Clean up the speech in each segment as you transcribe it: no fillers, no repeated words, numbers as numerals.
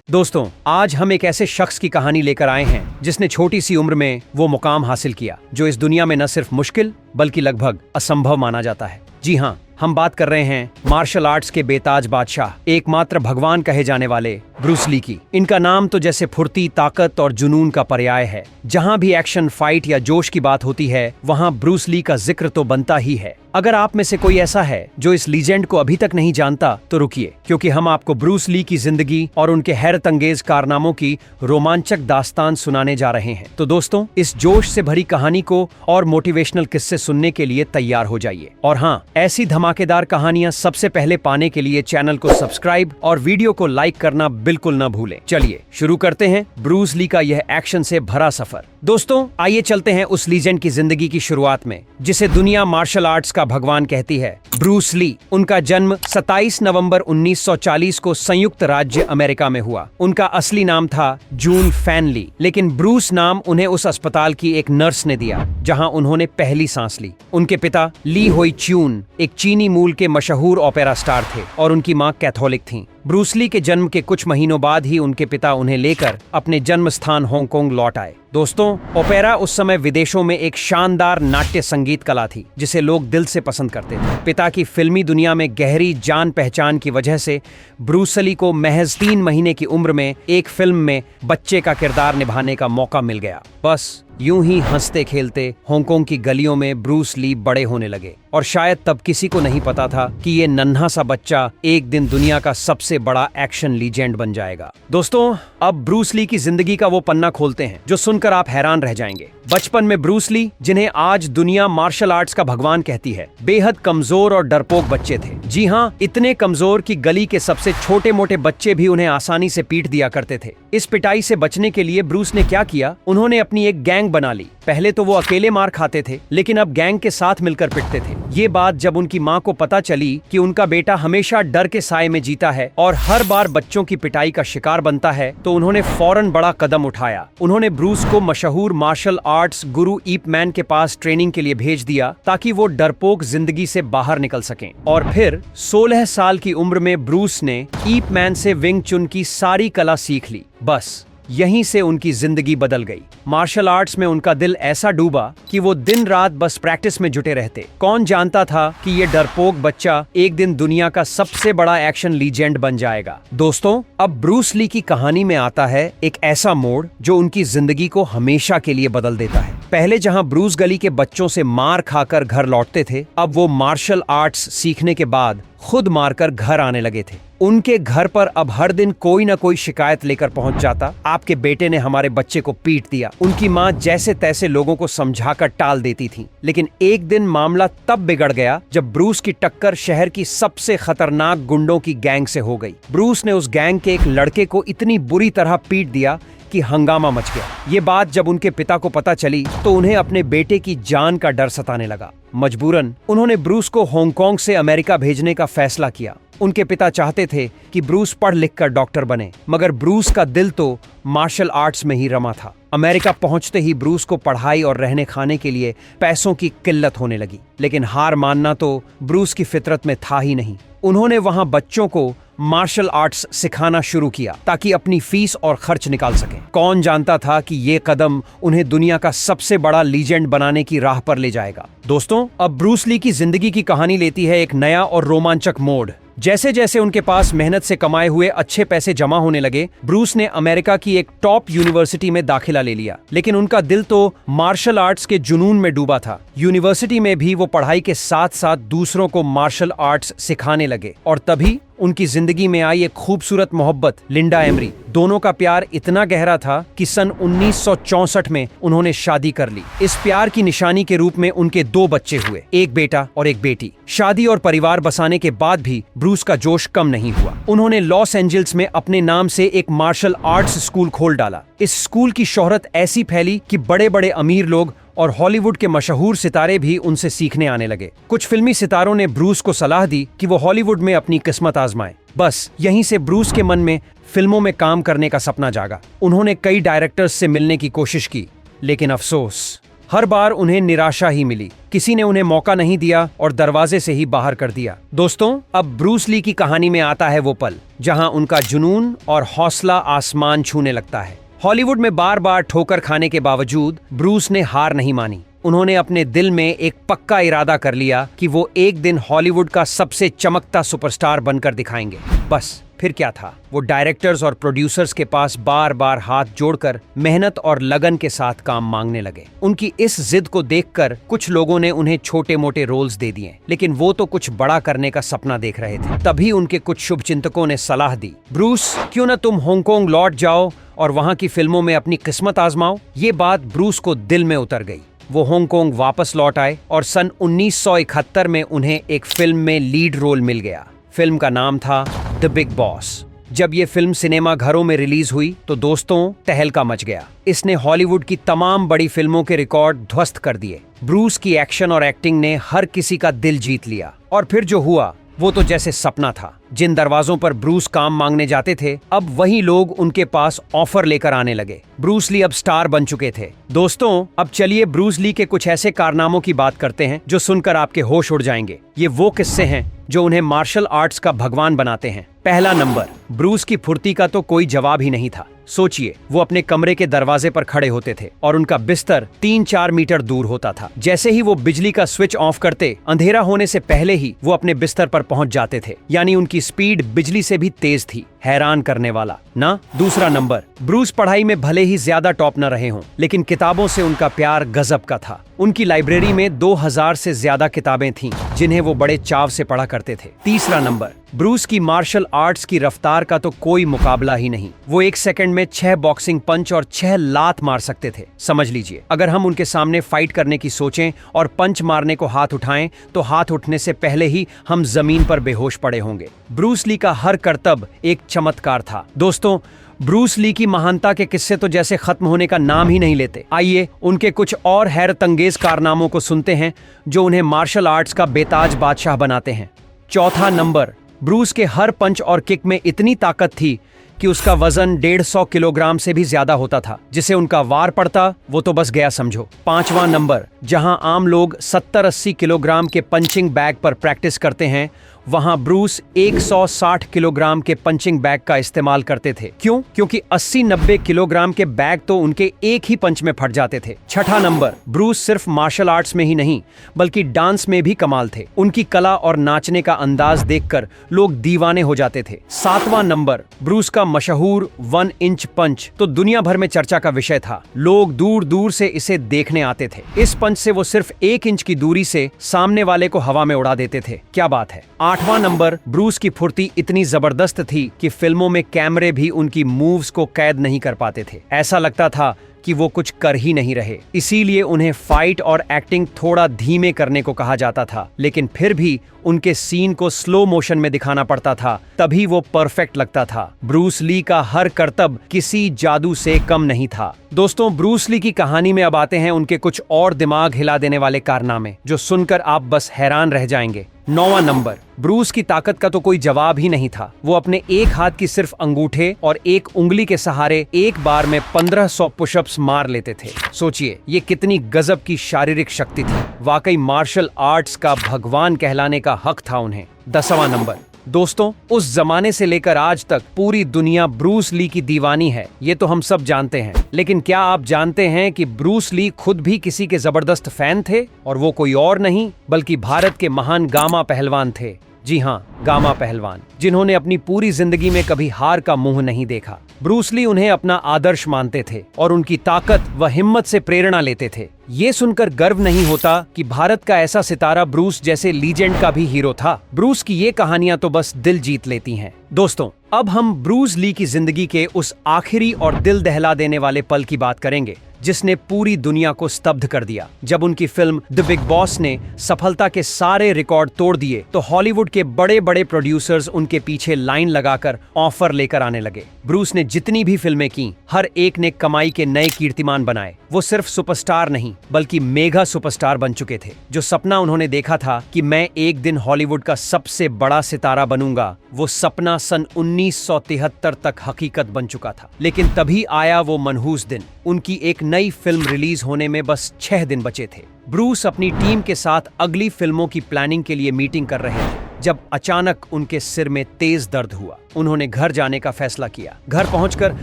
दोस्तों, आज हम एक ऐसे शख्स की कहानी लेकर आए हैं जिसने छोटी सी उम्र में वो मुकाम हासिल किया जो इस दुनिया में न सिर्फ मुश्किल बल्कि लगभग असंभव माना जाता है। जी हाँ, हम बात कर रहे हैं मार्शल आर्ट्स के बेताज बादशाह, एकमात्र भगवान कहे जाने वाले ब्रूस ली की। इनका नाम तो जैसे फुर्ती, ताकत और जुनून का पर्याय है। जहां भी एक्शन, फाइट या जोश की बात होती है वहां ब्रूस ली का जिक्र तो बनता ही है। अगर आप में से कोई ऐसा है जो इस लीजेंड को अभी तक नहीं जानता तो रुकिए, क्योंकि हम आपको ब्रूस ली की जिंदगी और उनके हैरत अंगेज कारनामों की रोमांचक दास्तान सुनाने जा रहे हैं। तो दोस्तों, इस जोश से भरी कहानी को और मोटिवेशनल किस्से सुनने के लिए तैयार हो जाइए। और हाँ, ऐसी धमाकेदार कहानियां सबसे पहले पाने के लिए चैनल को सब्सक्राइब और वीडियो को लाइक करना बिल्कुल न भूलें। चलिए शुरू करते हैं ब्रूस ली का यह एक्शन से भरा सफर। दोस्तों, आइए चलते हैं उस लीजेंड की जिंदगी की शुरुआत में जिसे दुनिया मार्शल आर्ट्स का भगवान कहती है, ब्रूस ली। उनका जन्म 27 नवंबर 1940 को संयुक्त राज्य अमेरिका में हुआ। उनका असली नाम था जून फैन ली, लेकिन ब्रूस नाम उन्हें उस अस्पताल की एक नर्स ने दिया जहां उन्होंने पहली सांस ली। उनके पिता ली होई च्यून एक चीनी मूल के मशहूर ओपेरा स्टार थे और उनकी मां कैथोलिक थीं। ब्रूस ली के जन्म के कुछ महीनों बाद ही उनके पिता उन्हें लेकर अपने जन्म स्थान हांगकांग लौट आए। दोस्तों, ओपेरा उस समय विदेशों में एक शानदार नाट्य संगीत कला थी जिसे लोग दिल से पसंद करते थे। पिता की फिल्मी दुनिया में गहरी जान पहचान की वजह से ब्रूस ली को महज 3 महीने की उम्र में एक फिल्म में बच्चे का किरदार निभाने का मौका मिल गया। बस यूं ही हंसते खेलते हांगकांग की गलियों में ब्रूस ली बड़े होने लगे और शायद तब किसी को नहीं पता था कि ये नन्हा सा बच्चा एक दिन दुनिया का सबसे बड़ा एक्शन लीजेंड बन जाएगा। दोस्तों, अब ब्रूस ली की जिंदगी का वो पन्ना खोलते हैं जो सुनकर आप हैरान रह जाएंगे। बचपन में ब्रूस ली, जिन्हें आज दुनिया मार्शल आर्ट्स का भगवान कहती है, बेहद कमजोर और डरपोक बच्चे थे। जी हाँ, इतने कमजोर कि गली के सबसे छोटे मोटे बच्चे भी उन्हें आसानी से पीट दिया करते थे। इस पिटाई से बचने के लिए ब्रूस ने क्या किया, उन्होंने अपनी एक गैंग बना ली। पहले तो वो अकेले मार खाते थे, लेकिन अब गैंग के साथ मिलकर पिटते थे। ये बात जब उनकी माँ को पता चली कि उनका बेटा हमेशा डर के साए में जीता है और हर बार बच्चों की पिटाई का शिकार बनता है, तो उन्होंने फौरन बड़ा कदम उठाया। उन्होंने ब्रूस को मशहूर मार्शल आर्ट्स गुरु ईप मैन के पास ट्रेनिंग के लिए भेज दिया ताकि वो डरपोक जिंदगी से बाहर निकल सकें। और फिर 16 साल की उम्र में ब्रूस ने ईप मैन से विंग चुन की सारी कला सीख ली। बस यहीं से उनकी जिंदगी बदल गई। मार्शल आर्ट्स में उनका दिल ऐसा डूबा कि वो दिन रात बस प्रैक्टिस में जुटे रहते। कौन जानता था कि ये डरपोक बच्चा एक दिन दुनिया का सबसे बड़ा एक्शन लीजेंड बन जाएगा। दोस्तों, अब ब्रूस ली की कहानी में आता है एक ऐसा मोड़ जो उनकी जिंदगी को हमेशा के लिए बदल देता है। पहले जहां ब्रूस गली के बच्चों से मार खाकर घर लौटते थे, अब वो मार्शल आर्ट्स सीखने के बाद खुद मारकर घर आने लगे थे। उनके घर पर अब हर दिन कोई ना कोई शिकायत लेकर पहुंच जाता, आपके बेटे ने हमारे बच्चे को पीट दिया। उनकी मां जैसे तैसे लोगों को समझाकर टाल देती थी, लेकिन एक दिन मामला तब बिगड़ गया जब ब्रूस की टक्कर शहर की सबसे खतरनाक गुंडों की गैंग से हो गई। ब्रूस ने उस गैंग के एक लड़के को इतनी बुरी तरह पीट दिया कि हंगामा मच गया। ये बात जब उनके पिता को पता चली तो उन्हें अपने बेटे की जान का डर सताने लगा। मजबूरन उन्होंने ब्रूस को हांगकांग से अमेरिका भेजने का फैसला किया। उनके पिता चाहते थे कि ब्रूस पढ़ लिख कर डॉक्टर बने, मगर ब्रूस का दिल तो मार्शल आर्ट्स में ही रमा था। अमेरिका पहुंचते ही ब्रूस को पढ़ाई और रहने खाने के लिए पैसों की किल्लत होने लगी, लेकिन हार मानना तो ब्रूस की फितरत में था ही नहीं। उन्होंने वहां बच्चों को मार्शल आर्ट्स सिखाना शुरू किया ताकि अपनी फीस और खर्च निकाल सकें। कौन जानता था कि ये कदम उन्हें दुनिया का सबसे बड़ा लीजेंड बनाने की राह पर ले जाएगा। दोस्तों, अब ब्रूस ली की जिंदगी की कहानी लेती है एक नया और रोमांचक मोड़। जैसे जैसे उनके पास मेहनत से कमाए हुए अच्छे पैसे जमा होने लगे, ब्रूस ने अमेरिका की एक टॉप यूनिवर्सिटी में दाखिला ले लिया। लेकिन उनका दिल तो मार्शल आर्ट्स के जुनून में डूबा था। यूनिवर्सिटी में भी वो पढ़ाई के साथ साथ दूसरों को मार्शल आर्ट्स सिखाने लगे और तभी उनकी जिंदगी में आई एक खूबसूरत मोहब्बत, लिंडा एमरी। दोनों का प्यार इतना गहरा था कि सन 1964 में उन्होंने शादी कर ली। इस प्यार की निशानी के रूप में उनके 2 बच्चे हुए, एक बेटा और एक बेटी। शादी और परिवार बसाने के बाद भी ब्रूस का जोश कम नहीं हुआ। उन्होंने लॉस एंजल्स में अपने नाम से एक मार्शल आर्ट्स स्कूल खोल डाला। इस स्कूल की शोहरत ऐसी फैली कि बड़े बड़े अमीर लोग और हॉलीवुड के मशहूर सितारे भी उनसे सीखने आने लगे। कुछ फिल्मी सितारों ने ब्रूस को सलाह दी कि वो हॉलीवुड में अपनी किस्मत आजमाए। बस यहीं से ब्रूस के मन में फिल्मों में काम करने का सपना जागा। उन्होंने कई डायरेक्टर्स से मिलने की कोशिश की, लेकिन अफसोस हर बार उन्हें निराशा ही मिली। किसी ने उन्हें मौका नहीं दिया और दरवाजे से ही बाहर कर दिया। दोस्तों, अब ब्रूस ली की कहानी में आता है वो पल जहां उनका जुनून और हौसला आसमान छूने लगता है। हॉलीवुड में बार बार ठोकर खाने के बावजूद ब्रूस ने हार नहीं मानी। उन्होंने अपने दिल में एक पक्का इरादा कर लिया कि वो एक दिन हॉलीवुड का सबसे चमकता सुपरस्टार बनकर दिखाएंगे। बस फिर क्या था, वो डायरेक्टर्स और प्रोड्यूसर्स के पास बार बार हाथ जोड़कर मेहनत और लगन के साथ काम मांगने लगे। उनकी इस जिद को देखकर कुछ लोगों ने उन्हें छोटे मोटे रोल्स दे दिए, लेकिन वो तो कुछ बड़ा करने का सपना देख रहे थे। तभी उनके कुछ शुभचिंतकों ने सलाह दी, ब्रूस, क्यों न तुम हांगकांग लौट जाओ और वहां की फिल्मों में अपनी किस्मत आजमाओ। ये बात ब्रूस को दिल में उतर गई। वो हांगकांग वापस लौट आए और सन 1971 में उन्हें एक फिल्म में लीड रोल मिल गया। फिल्म का नाम था द बिग बॉस। जब ये फिल्म सिनेमा घरों में रिलीज हुई तो दोस्तों तहलका मच गया। इसने हॉलीवुड की तमाम बड़ी फिल्मों के रिकॉर्ड ध्वस्त कर दिए। ब्रूस की एक्शन और एक्टिंग ने हर किसी का दिल जीत लिया और फिर जो हुआ वो तो जैसे सपना था। जिन दरवाजों पर ब्रूस काम मांगने जाते थे, अब वही लोग उनके पास ऑफर लेकर आने लगे। ब्रूस ली अब स्टार बन चुके थे। दोस्तों, अब चलिए ब्रूस ली के कुछ ऐसे कारनामों की बात करते हैं जो सुनकर आपके होश उड़ जाएंगे। ये वो किस्से हैं जो उन्हें मार्शल आर्ट्स का भगवान बनाते हैं। पहला नंबर, ब्रूस की फुर्ती का तो कोई जवाब ही नहीं था। सोचिए, वो अपने कमरे के दरवाजे पर खड़े होते थे और उनका बिस्तर 3-4 मीटर दूर होता था। जैसे ही वो बिजली का स्विच ऑफ करते, अंधेरा होने से पहले ही वो अपने बिस्तर पर पहुंच जाते थे। यानी उनकी स्पीड बिजली से भी तेज थी। हैरान करने वाला ना। दूसरा नंबर, ब्रूस पढ़ाई में भले ही ज्यादा टॉप न रहे हों, लेकिन किताबों से उनका प्यार गजब का था। उनकी लाइब्रेरी में 2000 से ज्यादा किताबें थीं, जिन्हें वो बड़े चाव से पढ़ा करते थे। तीसरा नंबर, ब्रूस की मार्शल आर्ट्स की रफ्तार का तो कोई मुकाबला ही नहीं। वो 1 सेकंड में 6 बॉक्सिंग पंच और 6 लात मार सकते थे। समझ लीजिए, अगर हम उनके सामने फाइट करने की सोचें और पंच मारने को हाथ उठाएं, तो हाथ उठने से पहले ही हम जमीन पर बेहोश पड़े होंगे। ब्रूस ली का हर करतब एक चमत्कार था। दोस्तों, ब्रूस ली की महानता के किस्से तो जैसे खत्म होने का नाम ही नहीं लेते। आइए उनके कुछ और हैरतअंगेज कारनामों को सुनते हैं जो उन्हें मार्शल आर्ट्स का बेताज बादशाह बनाते हैं। चौथा नंबर, ब्रूस के हर पंच और किक में इतनी ताकत थी कि उसका वजन 150 किलोग्राम से भी ज्यादा होता था। जिसे उनका वार पड़ता वो तो बस गया समझो। पांचवां नंबर, जहां आम लोग 70-80 किलोग्राम के पंचिंग बैग पर प्रैक्टिस करते हैं, वहां ब्रूस 160 किलोग्राम के पंचिंग बैग का इस्तेमाल करते थे। क्यों? क्योंकि 80-90 किलोग्राम के बैग तो उनके एक ही पंच में फट जाते थे। छठा नंबर, ब्रूस सिर्फ मार्शल आर्ट्स में ही नहीं बल्कि डांस में भी कमाल थे। उनकी कला और नाचने का अंदाज देखकर लोग दीवाने हो जाते थे। सातवां नंबर, ब्रूस का मशहूर 1 इंच पंच तो दुनिया भर में चर्चा का विषय था। लोग दूर दूर से इसे देखने आते थे। इस पंच से वो सिर्फ 1 इंच की दूरी से सामने वाले को हवा में उड़ा देते थे। क्या बात है। आठवां नंबर, ब्रूस की फुर्ती इतनी जबरदस्त थी कि फिल्मों में कैमरे भी उनकी मूव्स को कैद नहीं कर पाते थे। ऐसा लगता था कि वो कुछ कर ही नहीं रहे। इसीलिए उन्हें फाइट और एक्टिंग थोड़ा धीमे करने को कहा जाता था, लेकिन फिर भी उनके सीन को स्लो मोशन में दिखाना पड़ता था, तभी वो परफेक्ट लगता था। ब्रूस ली का हर करतब किसी जादू से कम नहीं था। दोस्तों, ब्रूस ली की कहानी में अब आते हैं उनके कुछ और दिमाग हिला देने वाले कारनामे जो सुनकर आप बस हैरान रह जाएंगे। 9वां नंबर, ब्रूस की ताकत का तो कोई जवाब ही नहीं था। वो अपने एक हाथ की सिर्फ अंगूठे और एक उंगली के सहारे एक बार में 1500 पुशअप्स मार लेते थे। सोचिए, ये कितनी गजब की शारीरिक शक्ति थी। वाकई मार्शल आर्ट्स का भगवान कहलाने का हक था उन्हें। 10वां नंबर, दोस्तों, उस जमाने से लेकर आज तक पूरी दुनिया ब्रूस ली की दीवानी है, ये तो हम सब जानते हैं। लेकिन क्या आप जानते हैं कि ब्रूस ली खुद भी किसी के जबरदस्त फैन थे, और वो कोई और नहीं बल्कि भारत के महान गामा पहलवान थे। जी हाँ, गामा पहलवान, जिन्होंने अपनी पूरी जिंदगी में कभी हार का मुंह नहीं देखा। ब्रूस ली उन्हें अपना आदर्श मानते थे और उनकी ताकत व हिम्मत से प्रेरणा लेते थे। ये सुनकर गर्व नहीं होता कि भारत का ऐसा सितारा ब्रूस जैसे लीजेंड का भी हीरो था। ब्रूस की ये कहानियां तो बस दिल जीत लेती हैं। दोस्तों, अब हम ब्रूस ली की जिंदगी के उस आखिरी और दिल दहला देने वाले पल की बात करेंगे जिसने पूरी दुनिया को स्तब्ध कर दिया। जब उनकी फिल्म द बिग बॉस ने सफलता के सारे रिकॉर्ड तोड़ दिए तो हॉलीवुड के बड़े बड़े प्रोड्यूसर्स उनकी उनके पीछे लाइन लगाकर ऑफर लेकर आने लगे। ब्रूस ने जितनी भी फिल्में की, हर एक ने कमाई के नए कीर्तिमान बनाए। वो सिर्फ सुपरस्टार नहीं बल्कि मेगा सुपरस्टार बन चुके थे। जो सपना उन्होंने देखा था कि मैं एक दिन हॉलीवुड का सबसे बड़ा सितारा बनूंगा, वो सपना सन 1973 तक हकीकत बन चुका था। लेकिन तभी आया वो मनहूस दिन। उनकी एक नई फिल्म रिलीज होने में बस 6 दिन बचे थे। ब्रूस अपनी टीम के साथ अगली फिल्मों की प्लानिंग के लिए मीटिंग कर रहे थे जब अचानक उनके सिर में तेज दर्द हुआ। उन्होंने घर जाने का फैसला किया। घर पहुंचकर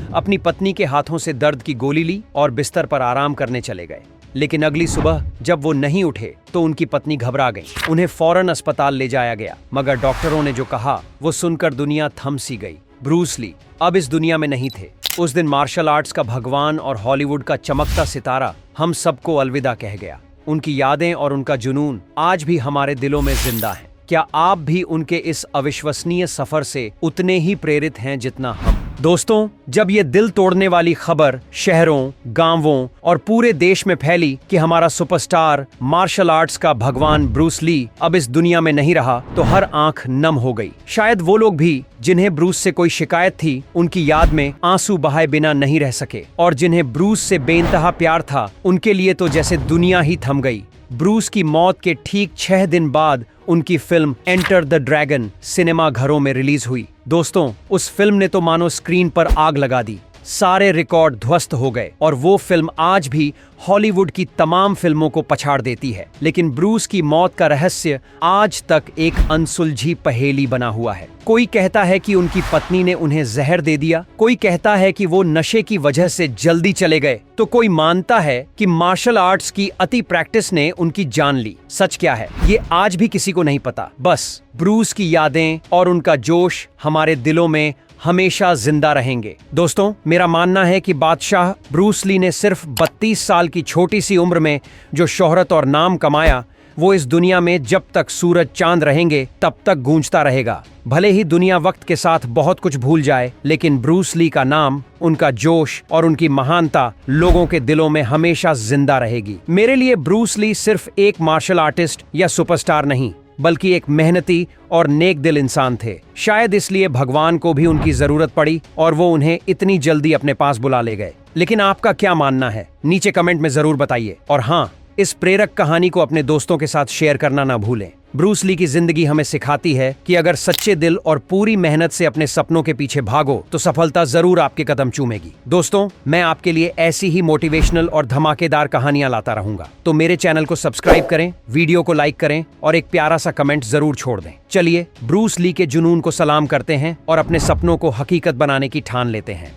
अपनी पत्नी के हाथों से दर्द की गोली ली और बिस्तर पर आराम करने चले गए। लेकिन अगली सुबह जब वो नहीं उठे तो उनकी पत्नी घबरा गई। उन्हें फौरन अस्पताल ले जाया गया, मगर डॉक्टरों ने जो कहा वो सुनकर दुनिया थम सी गई। ब्रूस ली अब इस दुनिया में नहीं थे। उस दिन मार्शल आर्ट्स का भगवान और हॉलीवुड का चमकता सितारा हम सबको अलविदा कह गया। उनकी यादें और उनका जुनून आज भी हमारे दिलों में जिंदा हैं। क्या आप भी उनके इस अविश्वसनीय सफर से उतने ही प्रेरित हैं जितना हम? दोस्तों, जब ये दिल तोड़ने वाली खबर शहरों, गांवों और पूरे देश में फैली कि हमारा सुपरस्टार, मार्शल आर्ट्स का भगवान ब्रूस ली अब इस दुनिया में नहीं रहा, तो हर आंख नम हो गई। शायद वो लोग भी जिन्हें ब्रूस से कोई शिकायत थी, उनकी याद में आंसू बहाए बिना नहीं रह सके, और जिन्हें ब्रूस से बेइंतहा प्यार था, उनके लिए तो जैसे दुनिया ही थम गई। ब्रूस की मौत के ठीक 6 दिन बाद उनकी film enter the dragon cinema घरों में रिलीज हुई। दोस्तों, उस फिल्म ने तो मानो स्क्रीन पर आग लगा दी। सारे रिकॉर्ड ध्वस्त हो गए और वो फिल्म आज भी हॉलीवुड की तमाम फिल्मों को पछाड़ देती है। लेकिन ब्रूस की मौत का रहस्य आज तक एक अनसुलझी पहेली बना हुआ है। कोई कहता है कि उनकी पत्नी ने उन्हें जहर दे दिया, कोई कहता है कि वो नशे की वजह से जल्दी चले गए, तो कोई मानता है कि मार्शल आर्ट्स की अति प्रैक्टिस ने उनकी जान ली। सच क्या है, ये आज भी किसी को नहीं पता। बस ब्रूस की यादें और उनका जोश हमारे दिलों में हमेशा जिंदा रहेंगे। दोस्तों, मेरा मानना है कि बादशाह ब्रूस ली ने सिर्फ 32 साल की छोटी सी उम्र में जो शोहरत और नाम कमाया, वो इस दुनिया में जब तक सूरज चांद रहेंगे तब तक गूंजता रहेगा। भले ही दुनिया वक्त के साथ बहुत कुछ भूल जाए, लेकिन ब्रूस ली का नाम, उनका जोश और उनकी महानता लोगों के दिलों में हमेशा जिंदा रहेगी। मेरे लिए ब्रूस ली सिर्फ एक मार्शल आर्टिस्ट या सुपरस्टार नहीं, बल्कि एक मेहनती और नेक दिल इंसान थे। शायद इसलिए भगवान को भी उनकी जरूरत पड़ी और वो उन्हें इतनी जल्दी अपने पास बुला ले गए। लेकिन आपका क्या मानना है, नीचे कमेंट में जरूर बताइए। और हाँ, इस प्रेरक कहानी को अपने दोस्तों के साथ शेयर करना ना भूलें। ब्रूस ली की जिंदगी हमें सिखाती है कि अगर सच्चे दिल और पूरी मेहनत से अपने सपनों के पीछे भागो तो सफलता जरूर आपके कदम चूमेगी। दोस्तों, मैं आपके लिए ऐसी ही मोटिवेशनल और धमाकेदार कहानियां लाता रहूंगा, तो मेरे चैनल को सब्सक्राइब करें, वीडियो को लाइक करें और एक प्यारा सा कमेंट जरूर छोड़ दें। चलिए ब्रूस ली के जुनून को सलाम करते हैं और अपने सपनों को हकीकत बनाने की ठान लेते हैं।